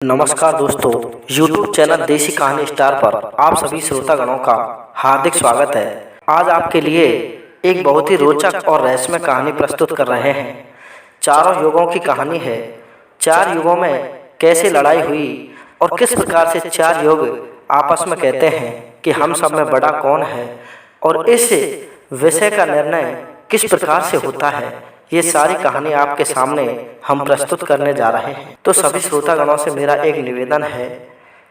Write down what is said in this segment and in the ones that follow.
नमस्कार दोस्तों, YouTube channel देसी कहानी स्टार पर आप सभी श्रोतागणों का हार्दिक स्वागत है। आज आपके लिए एक बहुत ही रोचक और रहस्यमय कहानी प्रस्तुत कर रहे हैं। चारों युगों की कहानी है। चार युगों में कैसे लड़ाई हुई और किस प्रकार से चार युग आपस में कहते हैं कि हम सब में बड़ा कौन है, और इस विषय का निर्णय किस प्रकार से होता है, ये सारी कहानी आपके सामने हम प्रस्तुत करने जा रहे हैं। तो सभी श्रोतागणों से मेरा एक निवेदन है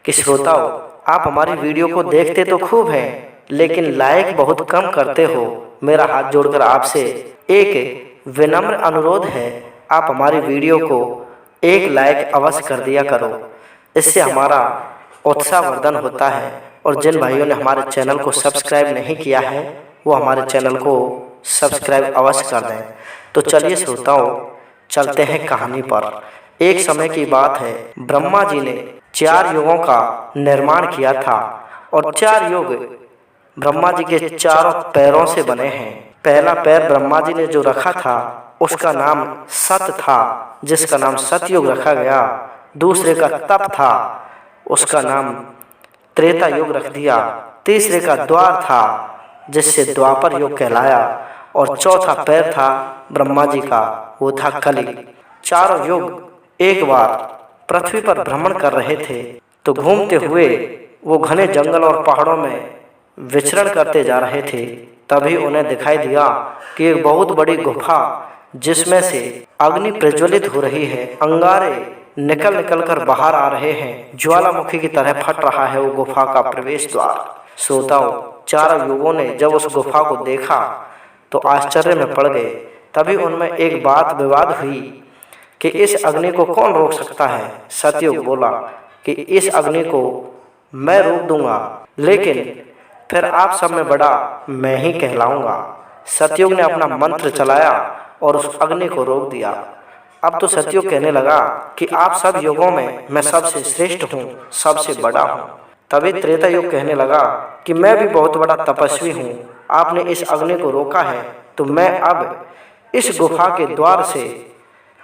कि श्रोताओं, आप हमारी वीडियो को देखते तो खूब हैं, लेकिन लाइक बहुत कम करते हो। मेरा हाथ जोड़कर आपसे एक विनम्र अनुरोध है, आप हमारी वीडियो को एक लाइक अवश्य कर दिया करो। इससे हमारा उत्साहवर्धन होता है, और जिन भाइयों ने हमारे चैनल को सब्सक्राइब नहीं किया है वो हमारे चैनल को सब्सक्राइब अवश्य कर दें। तो चलिए श्रोताओं, चलते हैं कहानी पर। एक समय की बात है, ब्रह्मा जी ने चार युगों का निर्माण किया था, और चार युग ब्रह्मा जी के चारों पैरों से बने हैं। पहला पैर ब्रह्मा जी ने जो रखा था उसका नाम सत था, जिसका नाम सतयुग रखा गया। दूसरे का तप था, उसका नाम त्रेता युग रख दिया। तीसरे का द्वार था, जिससे द्वापर युग कहलाया। और चौथा पैर था ब्रह्मा जी का, वो था कली। चारों युग एक बार पृथ्वी पर भ्रमण कर रहे थे, तो घूमते हुए वो घने जंगल और पहाड़ों में विचरण करते जा रहे थे। तभी उन्हें दिखाई दिया कि एक बहुत बड़ी गुफा, जिसमें से अग्नि प्रज्वलित हो रही है, अंगारे निकल निकल कर बाहर आ रहे हैं, ज्वालामुखी की तरह फट रहा है वो गुफा का प्रवेश द्वार। श्रोताओं, चारों युगों ने जब उस गुफा को देखा तो आश्चर्य में पड़ गए। तभी उनमें एक बात विवाद हुई कि इस अग्नि को कौन रोक सकता है। सतयुग बोला कि इस अग्नि को मैं रोक दूंगा, लेकिन फिर आप सब में बड़ा मैं ही कहलाऊंगा। सतयुग ने अपना मंत्र चलाया और उस अग्नि को रोक दिया। अब तो सतयुग कहने लगा कि आप सब युगों में मैं सबसे श्रेष्ठ हूँ, सबसे बड़ा हूँ। तभी त्रेता युग कहने लगा कि मैं भी बहुत बड़ा तपस्वी हूँ, आपने इस अग्नि को रोका है तो मैं अब इस गुफा के द्वार से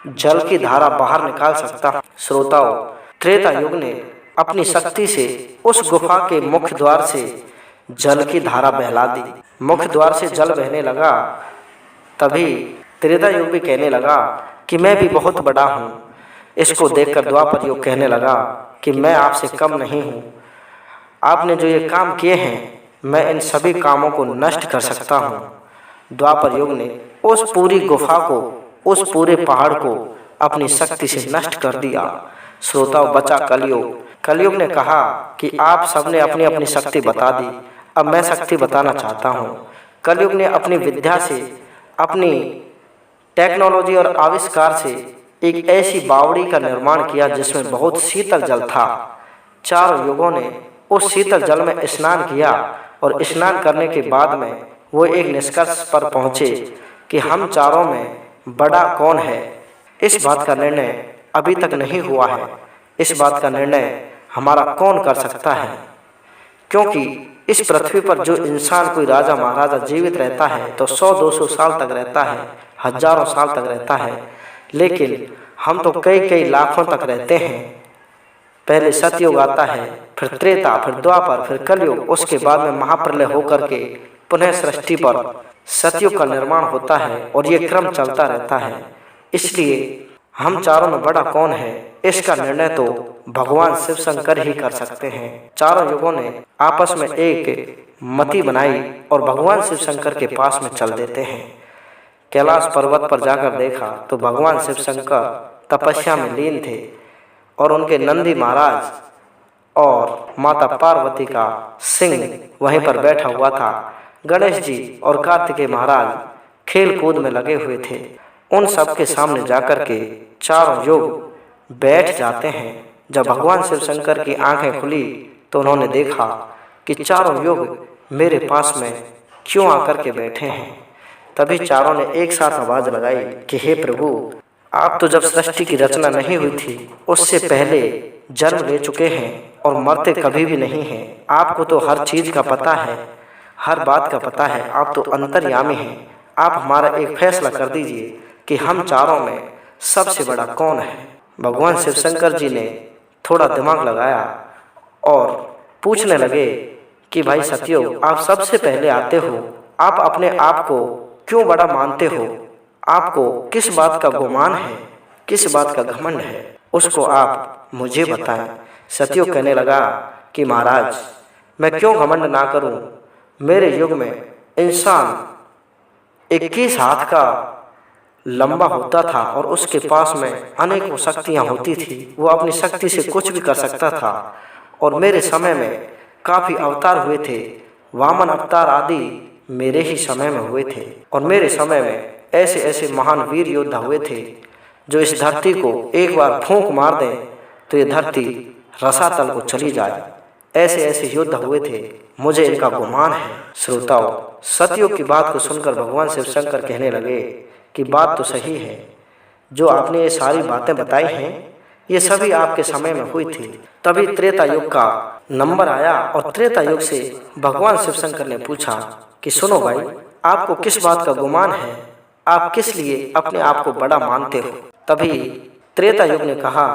जल की धारा बाहर निकाल सकता हूँ। श्रोताओं, त्रेता युग ने अपनी शक्ति से उस गुफा के मुख्य द्वार से जल की धारा बहला दी। मुख्य द्वार से जल बहने लगा। तभी त्रेता युग भी कहने लगा कि मैं भी बहुत बड़ा हूँ। इसको देखकर द्वापर युग कहने लगा कि मैं आपसे कम नहीं हूँ, आपने जो ये काम किए हैं मैं इन सभी कामों को नष्ट कर सकता हूँ। द्वापर युग ने उस पूरी गुफा को, उस पूरे पहाड़ को अपनी शक्ति से नष्ट कर दिया। श्रोताओं, बचा कलयुग। कलयुग ने कहा कि आप सबने अपनी अपनी शक्ति बता दी, अब मैं शक्ति बताना चाहता हूँ। कलयुग ने अपनी विद्या से, अपनी टेक्नोलॉजी और आविष्कार से एक ऐसी बावड़ी का निर्माण किया जिसमें बहुत शीतल जल था। चारों युगों ने उस शीतल जल में स्नान किया, और स्नान करने के बाद में वो एक निष्कर्ष पर पहुँचे कि हम चारों में बड़ा कौन है। इस बात का निर्णय अभी तक नहीं हुआ है। इस बात का निर्णय हमारा कौन कर सकता है, क्योंकि इस पृथ्वी पर जो इंसान, कोई राजा महाराजा जीवित रहता है तो 100-200 साल तक रहता है, हजारों साल तक रहता है, लेकिन हम तो कई कई लाखों तक रहते हैं। पहले सतयुग आता है, फिर त्रेता, फिर द्वापर, फिर कलयुग, उसके बाद में महाप्रलय होकर के पुनः सृष्टि पर सतयुग का निर्माण होता है, और ये क्रम चलता रहता है। इसलिए हम चारों में बड़ा कौन है, इसका निर्णय तो भगवान शिव शंकर ही कर सकते हैं। चारों युगों ने आपस में एक मति बनाई और भगवान शिव शंकर के पास में चल देते हैं। कैलाश पर्वत पर जाकर देखा तो भगवान शिव शंकर तपस्या में लीन थे, और उनके नंदी महाराज और माता पार्वती का सिंह वहीं पर बैठा हुआ था। गणेश जी और कार्तिकेय महाराज खेल कूद में लगे हुए थे। उन सब के सामने जाकर के चारों युग बैठ जाते हैं। जब भगवान शिव शंकर की आंखें खुली तो उन्होंने देखा कि चारों युग मेरे पास में क्यों आकर के बैठे हैं। तभी चारों ने एक साथ आवाज लगाई कि हे प्रभु, आप तो जब सृष्टि की रचना नहीं हुई थी उससे पहले जन्म ले चुके हैं और मरते कभी भी नहीं हैं। आपको तो हर चीज का पता है, हर बात का पता है, आप तो अंतर्यामी हैं। आप हमारा एक फैसला कर दीजिए कि हम चारों में सबसे बड़ा कौन है। भगवान शिव शंकर जी ने थोड़ा दिमाग लगाया और पूछने लगे कि भाई सतयुग, आप सबसे पहले आते हो, आप अपने आप को क्यों बड़ा मानते हो, आपको किस बात का गुमान है, किस बात का घमंड है, उसको आप मुझे बताएं। सतयुग कहने लगा कि महाराज, मैं क्यों घमंड ना करूं, मेरे युग में इंसान 21 हाथ का लंबा होता था और उसके पास में अनेकों शक्तियां होती थी, वो अपनी शक्ति से कुछ भी कर सकता था। और मेरे समय में काफी अवतार हुए थे, वामन अवतार आदि मेरे ही समय में हुए थे। और मेरे समय में ऐसे ऐसे महान वीर योद्धा हुए थे जो इस धरती को एक बार फूंक मार दें तो ये धरती रसातल को चली जाए। ऐसे ऐसे योद्धा हुए थे, मुझे इनका गुमान है। श्रोताओ, सतयुग की बात को सुनकर भगवान शिव शंकर कहने लगे कि बात तो सही है, जो आपने ये सारी बातें बताई हैं ये सभी आपके समय में हुई थी। तभी त्रेता युग का नंबर आया और त्रेता युग से भगवान शिव शंकर ने पूछा कि सुनो भाई, आपको किस बात का गुमान है, आप किस लिए अपने आप को बड़ा मानते हो। तभी त्रेता युग ने कहा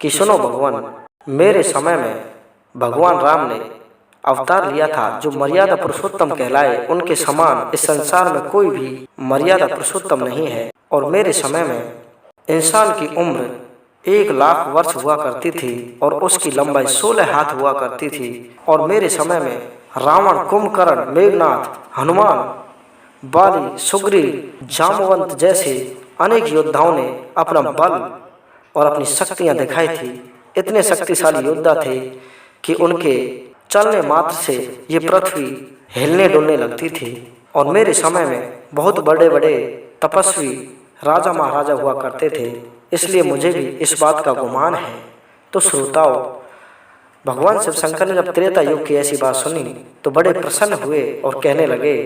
कि सुनो भगवान, मेरे समय में भगवान राम ने अवतार लिया था जो मर्यादा पुरुषोत्तम कहलाए, उनके समान इस संसार में कोई भी मर्यादा पुरुषोत्तम नहीं है। और मेरे समय में इंसान की उम्र 1,00,000 वर्ष हुआ करती थी और उसकी लंबाई 16 हाथ हुआ करती थी। और मेरे समय में रावण, कुंभकर्ण, मेघनाथ, हनुमान, बाली, सुग्रीव, जामवंत जैसे अनेक योद्धाओं ने अपना बल और अपनी शक्तियां दिखाई थी। इतने शक्तिशाली योद्धा थे कि उनके चलने मात्र से ये पृथ्वी हिलने डुलने लगती थी। और मेरे समय में बहुत बड़े बड़े तपस्वी राजा महाराजा हुआ करते थे, इसलिए मुझे भी इस बात का गुमान है। तो श्रोताओ, भगवान शिव शंकर ने जब त्रेता युग की ऐसी बात सुनी तो बड़े प्रसन्न हुए और कहने लगे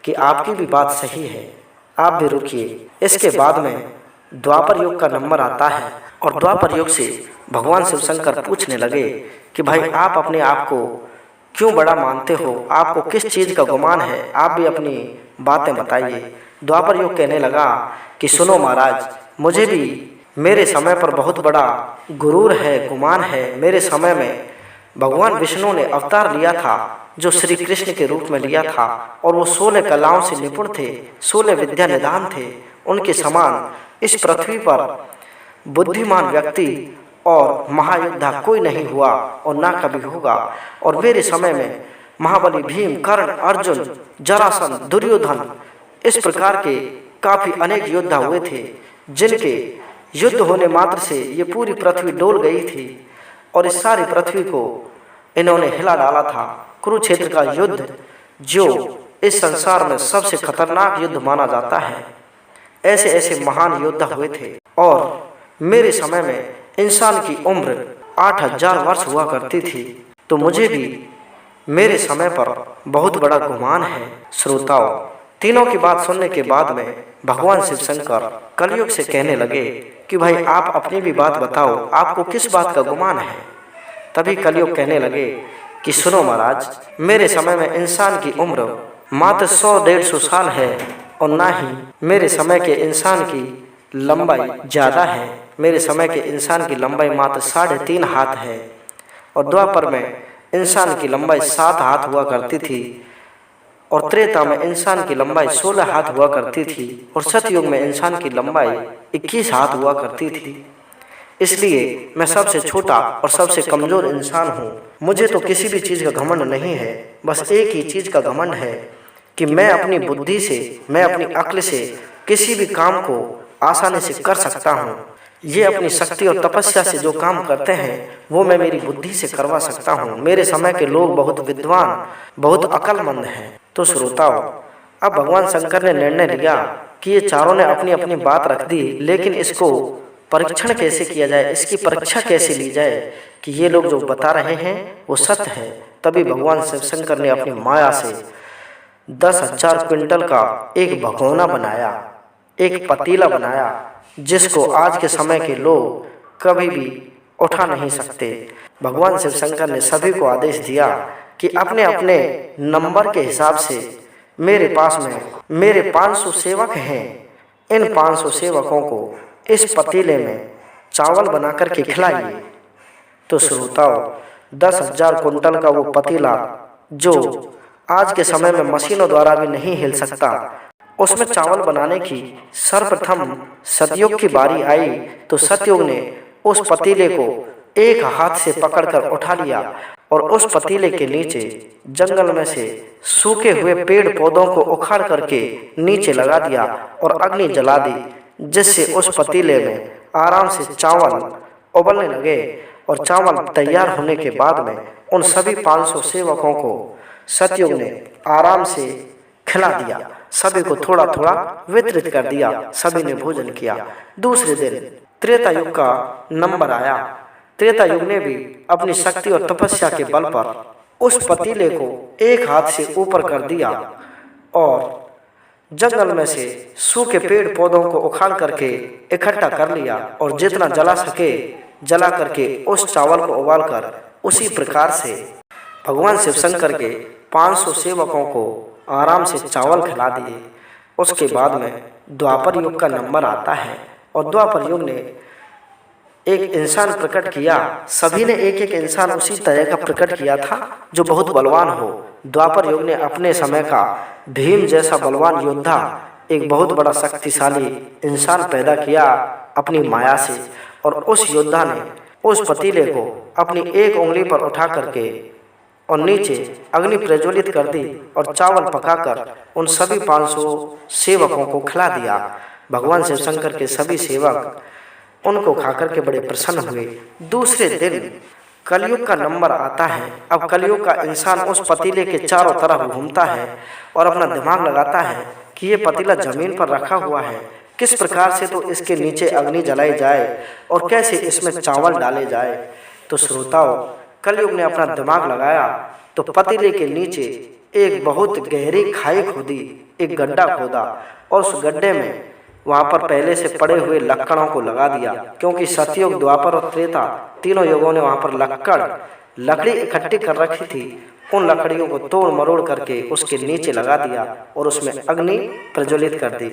कि आपकी भी बात सही है, आप भी रुकिए। इसके बाद में द्वापर युग का नंबर आता है और द्वापर युग से भगवान शिव शंकर पूछने लगे कि भाई, आप अपने आप को क्यों बड़ा मानते हो, आपको किस चीज़ का गुमान है, आप भी अपनी बातें बताइए। द्वापर युग कहने लगा कि सुनो महाराज, मुझे भी मेरे समय पर बहुत बड़ा गुरूर है, गुमान है। मेरे समय में भगवान विष्णु ने अवतार लिया था जो श्री कृष्ण के रूप में लिया था और वो 16 कलाओं से निपुण थे, 16 विद्या निदान थे। उनके समान इस पृथ्वी पर बुद्धिमान व्यक्ति और महायोद्धा कोई नहीं हुआ और ना कभी होगा। और मेरे समय में महाबली भीम, कर्ण, अर्जुन, जरासंध, दुर्योधन, इस प्रकार के काफी अनेक योद्धा हुए थे जिनके युद्ध होने मात्र से ये पूरी पृथ्वी डोल गई थी और इस सारी पृथ्वी को इन्होंने हिला डाला था। कुरुक्षेत्र का युद्ध जो इस संसार में सबसे खतरनाक युद्ध माना जाता है, ऐसे ऐसे महान योद्धा हुए थे। और मेरे समय में इंसान की उम्र 8,000 वर्ष हुआ करती थी। तो मुझे भी मेरे समय पर बहुत बड़ा गुमान है। श्रोताओं, तीनों की बात सुनने के बाद में भगवान शिव शंकर कलयुग से कहने लगे कि भाई, आप अपनी भी बात बताओ, आपको किस बात का गुमान है। तभी कलयुग कहने लगे कि सुनो महाराज, मेरे समय में इंसान की उम्र मात्र 100-150 साल है और ना ही मेरे समय के इंसान की लंबाई ज़्यादा है। मेरे समय के इंसान की लंबाई मात्र 3.5 हाथ है। और द्वापर में इंसान की लंबाई 7 हाथ हुआ करती थी और त्रेता में इंसान की लंबाई 16 हाथ हुआ करती थी और सतयुग में इंसान की लंबाई 21 हाथ हुआ करती थी। इसलिए मैं सबसे छोटा और सबसे कमज़ोर इंसान हूँ। मुझे तो किसी भी चीज़ का घमंड नहीं है, बस एक ही चीज़ का घमंड है कि मैं अपनी बुद्धि से, मैं अपनी अक्ल से किसी भी काम को आसानी से कर सकता हूँ। ये अपनी शक्ति और तपस्या से जो काम करते हैं वो मैं मेरी बुद्धि से करवा सकता हूँ। मेरे समय के लोग बहुत विद्वान, बहुत अक्लमंद हैं। तो श्रोताओ, अब भगवान शंकर ने निर्णय लिया कि ये चारों ने अपनी अपनी बात रख दी, लेकिन इसको परीक्षण कैसे किया जाए, इसकी परीक्षा कैसे ली जाए कि ये लोग जो बता रहे हैं वो सत्य है। तभी भगवान शिव शंकर ने अपनी माया से 10,000 क्विंटल का एक भगोना बनाया, एक पतीला बनाया, जिसको आज के समय के लोग कभी भी उठा नहीं सकते। भगवान शिव शंकर ने सभी को आदेश दिया कि अपने अपने नंबर के हिसाब से मेरे पास में मेरे 500 सेवक हैं, इन 500 सेवकों को इस पतीले में चावल बना कर के खिलाइए। तो श्रोताओं 10,000 कुंटल का वो पतीला जो आज के समय में मशीनों द्वारा भी नहीं हिल सकता, उसमें चावल बनाने की सर्वप्रथम सतयुग की बारी आई तो सतयुग ने उस पतीले को एक हाथ से पकड़कर उठा लिया और उस पतीले के नीचे जंगल में से सूखे हुए पेड़ पौधों को उखाड़ करके नीचे लगा दिया और अग्नि जला दी, जिससे उस पतीले में आराम से चावल उबलने लगे। और चावल तैयार होने के बाद में उन सभी 500 सेवकों को सतयुग ने आराम से खिला दिया, सभी को थोड़ा थोड़ा वितरित कर दिया, सभी ने भोजन किया। दूसरे दिन त्रेता युग का नंबर आया। त्रेता युग ने भी अपनी शक्ति और तपस्या के बल पर उस पतीले को एक हाथ से ऊपर कर दिया और जंगल में से सूखे पेड़ पौधों को उखाड़ करके इकट्ठा कर लिया और जितना जला सके जला करके उस चावल को उबालकर उसी प्रकार से भगवान शिव शंकर के 500 सेवकों को आराम से चावल खिला दिए। उसके बाद में द्वापर युग का नंबर आता है और द्वापर युग ने एक इंसान प्रकट किया। सभी ने एक एक इंसान उसी तरह का प्रकट किया था जो बहुत बलवान हो। द्वापर युग ने अपने समय का भीम जैसा बलवान योद्धा, एक बहुत बड़ा शक्तिशाली इंसान पैदा किया अपनी माया से, और उस योद्धा ने उस पतीले को अपनी एक उंगली पर उठा करके और नीचे अग्नि प्रज्वलित कर दी और चावल पकाकर उन सभी 500 सेवकों को खिला दिया। भगवान शिव शंकर के सभी सेवक उनको खाकर के बड़े प्रसन्न हुए। दूसरे दिन कलयुग का नंबर आता है। अब कलयुग का इंसान उस पतीले के चारों तरफ घूमता है और अपना दिमाग लगाता है कि ये पतीला जमीन पर रखा हुआ है, किस प्रकार से तो इसके नीचे अग्नि जलाई जाए और कैसे इसमें चावल डाले जाए। तो श्रोताओं, कलयुग ने अपना दिमाग लगाया तो पतीले के नीचे एक बहुत गहरी खाई खोदी, एक गड्ढा खोदा और उस गड्ढे में वहां पर पहले से पड़े हुए लक्कड़ों को लगा दिया, क्योंकि सतयुग, द्वापर और त्रेता तीनों युगों ने वहां पर लकड़ी इकट्ठी कर रखी थी। उन लकड़ियों को तोड़ मरोड़ करके उसके नीचे लगा दिया और उसमें अग्नि प्रज्वलित कर दी।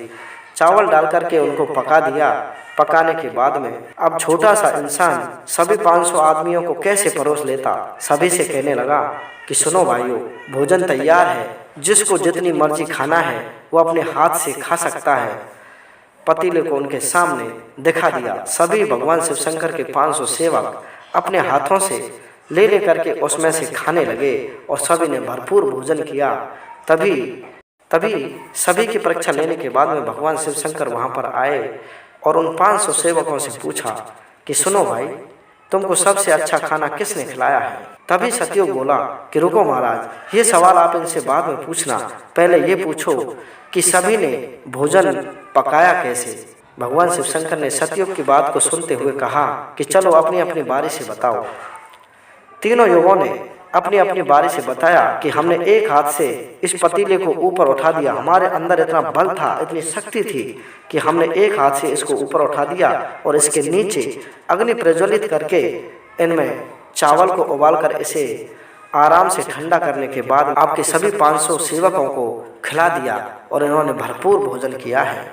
चावल डाल करके उनको पका दिया। पकाने के बाद में अब छोटा सा इंसान सभी 500 आदमियों को कैसे परोस लेता। सभी से कहने लगा कि सुनो भाइयों, भोजन तैयार है, जिसको जितनी मर्जी खाना है वो अपने हाथ से खा सकता है। पतीले को उनके सामने दिखा दिया। सभी भगवान शिव शंकर के 500 सेवक अपने हाथों से ले लेकर के उसमें से खाने लगे और सभी ने भरपूर भोजन किया। तभी सभी की परीक्षा लेने के बाद में भगवान शिव शंकर वहां पर आए और उन 500 सेवकों से पूछा कि सुनो भाई, तुमको सबसे अच्छा खाना किसने खिलाया है। तभी सतयुग बोला कि रुको महाराज, ये सवाल आप इनसे बाद में पूछना, पहले ये पूछो कि सभी ने भोजन पकाया कैसे। भगवान शिव शंकर ने सतयुग की बात को सुनते हुए कहा कि चलो अपनी अपनी बारी से बताओ। तीनों युगों ने अपनी अपनी बारी से बताया कि हमने एक हाथ से इस पतीले को ऊपर उठा दिया, हमारे अंदर इतना बल था, इतनी शक्ति थी कि हमने एक हाथ से इसको ऊपर उठा दिया और इसके नीचे अग्नि प्रज्वलित करके इनमें चावल को उबालकर इसे आराम से ठंडा करने के बाद आपके सभी 500 सेवकों को खिला दिया और इन्होंने भरपूर भोजन किया है।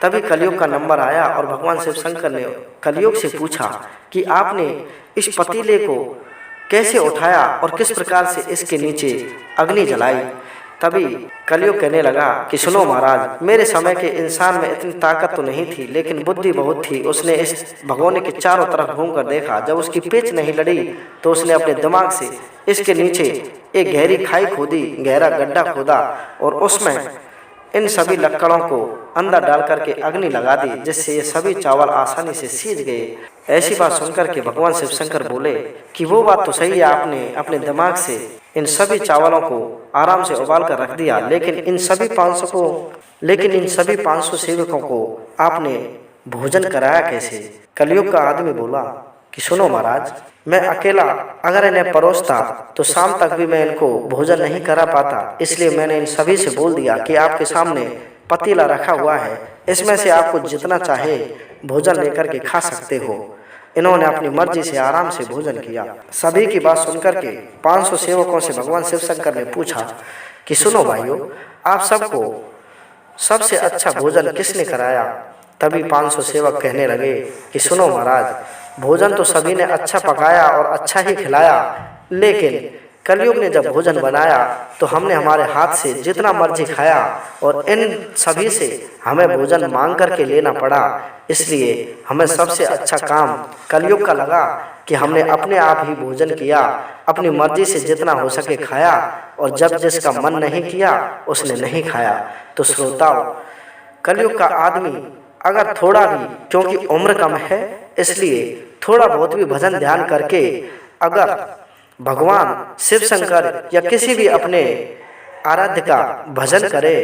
तभी कलयुग का नंबर आया और भगवान शिव शंकर ने कलयुग से पूछा कि आपने इस पतीले को कैसे उठाया और किस प्रकार से इसके नीचे अग्नि जलाई। तभी कलयुग कहने लगा कि सुनो महाराज, मेरे समय के इंसान में इतनी ताकत तो नहीं थी, लेकिन बुद्धि बहुत थी। उसने इस भगोने के चारों तरफ घूमकर देखा, जब उसकी पेच नहीं लड़ी तो उसने अपने दिमाग से इसके नीचे एक गहरी खाई खोदी, गहरा गड्ढा खोदा और उसमें इन सभी लकड़ों को अंदर डाल करके अग्नि लगा दी, जिससे ये सभी चावल आसानी से सीज गए। ऐसी बात सुनकर के भगवान शिव शंकर बोले कि वो बात तो सही है, आपने अपने दिमाग से इन सभी चावलों को आराम से उबाल कर रख दिया, लेकिन इन सभी 500 सेवकों को आपने भोजन कराया कैसे। कलयुग का आदमी बोला कि सुनो महाराज, मैं अकेला अगर इन्हें परोसता तो शाम तक भी मैं इनको भोजन नहीं करा पाता, इसलिए मैंने इन सभी से बोल दिया कि आपके सामने पतीला रखा हुआ है, इसमें से आपको जितना चाहे भोजन लेकर के खा सकते हो। इन्होंने अपनी मर्जी से आराम से भोजन किया। सभी की बात सुनकर के 500 सेवकों से भगवान शिव शंकर ने पूछा कि सुनो भाइयों, आप सबको सबसे अच्छा भोजन किसने कराया। तभी 500 सेवक कहने लगे कि सुनो महाराज, भोजन तो सभी ने अच्छा पकाया और अच्छा ही खिलाया, लेकिन कलयुग ने जब भोजन बनाया तो हमने हमारे हाथ से जितना मर्जी खाया और इन सभी से हमें भोजन मांग करके लेना पड़ा। इसलिए हमें सबसे अच्छा काम कलयुग का लगा कि हमने अपने आप ही भोजन किया, अपनी मर्जी से जितना हो सके खाया, और जब जिसका मन नहीं किया उसने नहीं खाया। तो श्रोताओ, कलयुग का आदमी अगर थोड़ा भी, क्योंकि उम्र कम है इसलिए थोड़ा बहुत भी भजन ध्यान करके अगर भगवान शिव शंकर या किसी भी अपने आराध्य का भजन करे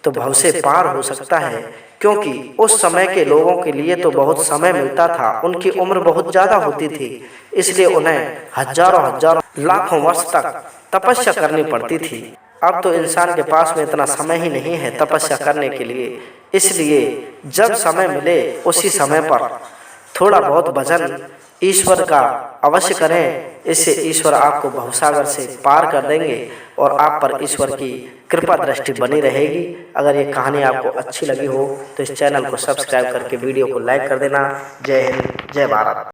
तो भव से पार हो सकता है। क्योंकि उस समय के लोगों के लिए तो बहुत समय मिलता था, उनकी उम्र बहुत ज़्यादा होती थी, इसलिए उन्हें हजारों हजारों लाखों वर्ष तक तपस्या करनी पड़ती थी। अब तो इंसान के पास में इतना समय ही नहीं है तपस्या करने के लिए, इसलिए जब समय मिले उसी समय पर थोड़ा बहुत भजन ईश्वर का अवश्य करें। इससे ईश्वर आपको भवसागर से पार कर देंगे और आप पर ईश्वर की कृपा दृष्टि बनी रहेगी। अगर ये कहानी आपको अच्छी लगी हो तो इस चैनल को सब्सक्राइब करके वीडियो को लाइक कर देना। जय हिंद, जय भारत।